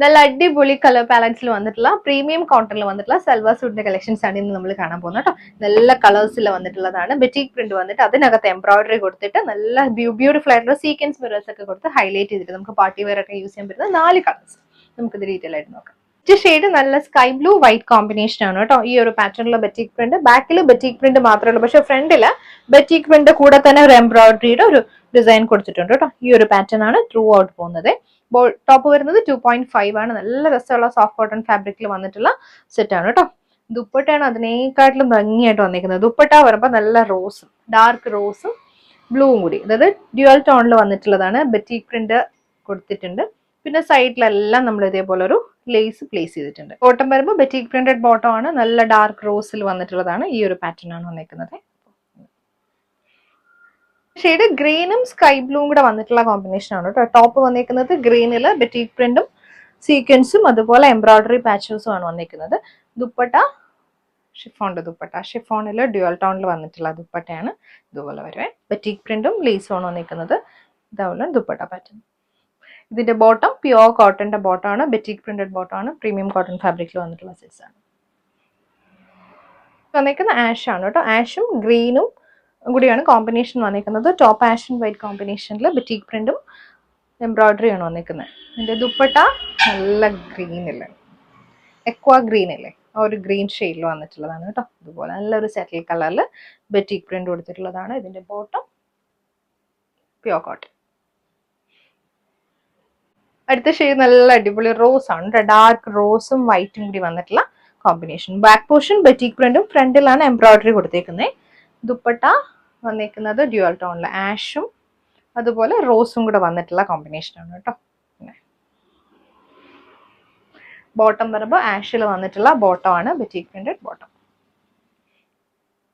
നല്ല അടിപൊളി കളർ പാലറ്റ്സിൽ വന്നിട്ടുള്ള പ്രീമിയം കോട്ടണിൽ വന്നിട്ടുള്ള സൽവാർ സൂട്ടിന്റെ കളക്ഷൻസ് ആണ് ഇന്ന് നമ്മൾ കാണാൻ പോകുന്നത് കേട്ടോ. നല്ല കളേഴ്സിൽ വന്നിട്ടുള്ളതാണ്. ബെറ്റീക് പ്രിന്റ് വന്നിട്ട് അതിനകത്ത് എംബ്രോയിഡറി കൊടുത്തിട്ട് നല്ല ബ്യൂട്ടിഫുൾ ആയിട്ടുള്ള സീക്വൻസ് മിറേഴ്സ് ഒക്കെ കൊടുത്ത് ഹൈലൈറ്റ് ചെയ്തിട്ട് നമുക്ക് പാർട്ടി വെയർ ഒക്കെ യൂസ് ചെയ്യാൻ പറ്റുന്ന 4 കളേഴ്സ് നമുക്ക് ഡീറ്റെയിൽ ആയിട്ട് നോക്കാം. ഷെയ്ഡ് നല്ല സ്കൈ ബ്ലൂ വൈറ്റ് കോമ്പിനേഷൻ ആണ് കേട്ടോ. ഈ ഒരു പാറ്റേണിലുള്ള ബെറ്റീക് പ്രിന്റ്. ബാക്കിൽ ബെറ്റീക് പ്രിന്റ് മാത്രമേ ഉള്ളൂ, പക്ഷെ ഫ്രണ്ടില് ബെറ്റീക് പ്രിന്റ് കൂടെ തന്നെ ഒരു എംബ്രോയിഡറിയുടെ ഒരു ഡിസൈൻ കൊടുത്തിട്ടുണ്ട് കേട്ടോ. ഈ ഒരു പാറ്റേൺ ആണ് ത്രൂ ഔട്ട് പോകുന്നത്. ടോപ്പ് വരുന്നത് 2.5 ആണ്. നല്ല രസമുള്ള സോഫ്റ്റ് കോട്ടൺ ഫാബ്രിക്കിൽ വന്നിട്ടുള്ള സെറ്റ് ആണ് കേട്ടോ. ദുപ്പട്ടയാണ് അതിനേക്കാട്ടിലും ഭംഗിയായിട്ട് വന്നിരിക്കുന്നത്. ദുപ്പട്ട വരുമ്പോൾ നല്ല റോസും ഡാർക്ക് റോസും ബ്ലൂവും കൂടി, അതായത് ഡ്യുവൽ ടോണിൽ വന്നിട്ടുള്ളതാണ്. ബെറ്റീക് പ്രിന്റ് കൊടുത്തിട്ടുണ്ട്. പിന്നെ സൈഡിലെല്ലാം നമ്മൾ ഇതേപോലെ ഒരു ലേസ് പ്ലേസ് ചെയ്തിട്ടുണ്ട്. ബോട്ടം വരുമ്പോൾ ബെറ്റീക് പ്രിന്റഡ് ബോട്ടം ആണ്. നല്ല ഡാർക്ക് റോസിൽ വന്നിട്ടുള്ളതാണ്. ഈ ഒരു പാറ്റേൺ ആണ് വന്നിരിക്കുന്നത്. ഷെയ്ഡ് ഗ്രീനും സ്കൈ ബ്ലൂവും കൂടെ വന്നിട്ടുള്ള കോമ്പിനേഷൻ ആണ് കേട്ടോ. ടോപ്പ് വന്നിരിക്കുന്നത് ഗ്രീനില് ബെറ്റീക് പ്രിന്റും സീക്വൻസും അതുപോലെ എംബ്രോയിഡറി പാച്ചസും ആണ് വന്നിരിക്കുന്നത്. ദുപ്പട്ട ഷിഫോണിന്റെ ദുപ്പട്ട, ഷിഫോണില് ഡ്യുവൽ ടോണിൽ വന്നിട്ടുള്ള ദുപ്പട്ടയാണ്. ഇതുപോലെ വരുവേ. ബെറ്റീക് പ്രിന്റും ലേസും ആണ് വന്നിരിക്കുന്നത്. ഇതുപോലെ ദുപ്പട്ട പാറ്റേൺ. ഇതിന്റെ ബോട്ടം പ്യുവർ കോട്ടന്റെ ബോട്ടം ആണ്. ബെറ്റീക് പ്രിന്റഡ് ബോട്ടം ആണ്. പ്രീമിയം കോട്ടൺ ഫാബ്രിക്കിൽ വന്നിട്ടുള്ള സെറ്റ്സ് ആണ് വന്നിരിക്കുന്നത്. ആഷ് ആണ് കേട്ടോ. ആഷും ഗ്രീനും കൂടിയാണ് കോമ്പിനേഷൻ വന്നിരിക്കുന്നത്. ടോപ്പ് ആഷ് ആൻഡ് വൈറ്റ് കോമ്പിനേഷനിൽ ബെറ്റീക് പ്രിന്റും എംബ്രോയിഡറി ആണ് വന്നിരിക്കുന്നത്. ഇതിന്റെ ദുപ്പട്ട നല്ല ഗ്രീനില്ലേ, എക്വാ ഗ്രീൻ അല്ലേ, ആ ഒരു ഗ്രീൻ ഷെയ്ഡിൽ വന്നിട്ടുള്ളതാണ് കേട്ടോ. ഇതുപോലെ നല്ലൊരു സെറ്റിൽ കളറിൽ ബെറ്റീക് പ്രിന്റ് കൊടുത്തിട്ടുള്ളതാണ്. ഇതിന്റെ ബോട്ടം പ്യുവർ കോട്ടൺ. അടുത്ത ഷെയ്ഡ് നല്ല അടിപൊളി റോസ് ആണ്. ഡാർക്ക് റോസും വൈറ്റും കൂടി വന്നിട്ടുള്ള കോമ്പിനേഷൻ. ബാക്ക് പോർഷൻ ബെറ്റീക് പ്രിന്റും ഫ്രണ്ടിലാണ് എംബ്രോയിഡറി കൊടുത്തേക്കുന്നത്. ദുപ്പട്ട വന്നിരിക്കുന്നത് ഡ്യുവൽ ടോണിൽ ആഷും അതുപോലെ റോസും കൂടെ വന്നിട്ടുള്ള കോമ്പിനേഷൻ ആണ് കേട്ടോ. ബോട്ടം വരുമ്പോൾ ആഷിൽ വന്നിട്ടുള്ള ബോട്ടം ആണ് ബെറ്റീക് പ്രിന്റഡ് ബോട്ടം.